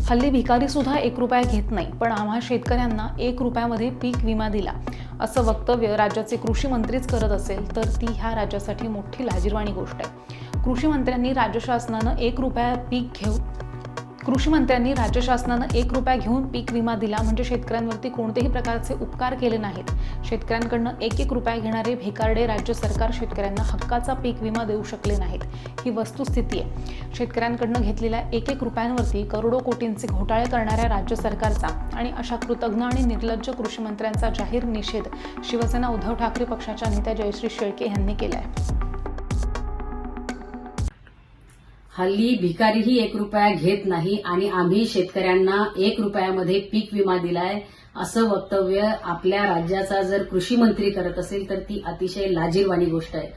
हल्ली भिकारी सुद्धा 1 रुपया घेत नाही, पण आम्हा शेतकऱ्यांना 1 रुपयामध्ये पीक विमा दिला असं वक्तव्य राज्याचे कृषी मंत्रीच करत असेल तर ती ह्या राज्यासाठी मोठी लाजिरवाणी गोष्ट आहे। कृषी मंत्र्यांनी राज्य शासनानं 1 रुपया घेऊन पीक विमा दिला म्हणजे शेतकऱ्यांवरती कोणत्याही प्रकारचे उपकार केले नाहीत। शेतकऱ्यांकडनं 1 रुपया घेणारे भेकारडे राज्य सरकार शेतकऱ्यांना हक्काचा पीक विमा देऊ शकले नाहीत, ही वस्तुस्थिती आहे। शेतकऱ्यांकडनं घेतलेल्या 1 रुपयांवरती करोडो कोटींचे घोटाळे करणाऱ्या राज्य सरकारचा आणि अशा कृतज्ञ आणि निर्लज्ज कृषी मंत्र्यांचा जाहीर निषेध शिवसेना उद्धव ठाकरे पक्षाच्या नेत्या जयश्री शेळके यांनी केला आहे। हल्ली भिकारीही 1 रुपया घेत नाही आणि आम्ही शेतकऱ्यांना 1 रुपयामध्ये पीक विमा दिलाय असं वक्तव्य आपल्या राज्याचा जर कृषी मंत्री करत असेल तर ती अतिशय लाजिरवाणी गोष्ट आहे।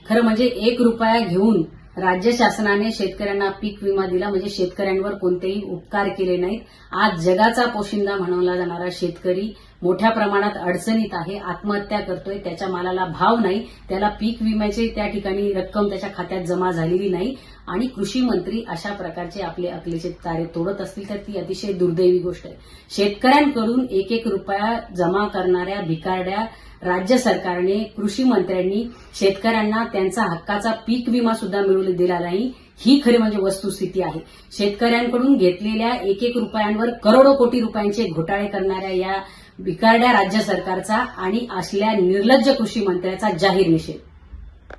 खरं म्हणजे 1 रुपया घेऊन राज्य शासनाने शेतकऱ्यांना पीक विमा दिला म्हणजे शेतकऱ्यांवर कोणतेही उपकार केले नाहीत। आज जगाचा पोशिंदा म्हणवला जाणारा शेतकरी मोठ्या प्रमाणात अडचणीत आहे, आत्महत्या करतोय, त्याच्या मालाला भाव नाही, त्याला पीक विम्याची त्या ठिकाणी रक्कम त्याच्या खात्यात जमा झालेली नाही आणि कृषी मंत्री अशा प्रकारचे आपले अकलेचे तारे तोडत असतील तर ती अतिशय दुर्दैवी गोष्ट आहे। शेतकऱ्यांकडून 1 रुपया जमा करणाऱ्या भिकारड्या राज्य सरकारने कृषी मंत्र्यांनी शेतकऱ्यांना त्यांचा हक्काचा पीक विमा सुद्धा मिळवून दिला नाही, ही खरी म्हणजे वस्तुस्थिती आहे। शेतकऱ्यांकडून घेतलेल्या 1 रुपयांवर करोडो कोटी रुपयांचे घोटाळे करणाऱ्या या भिकारड्या राज्य सरकारचा आणि असल्या निर्लज्ज कृषी मंत्र्याचा जाहीर निषेध।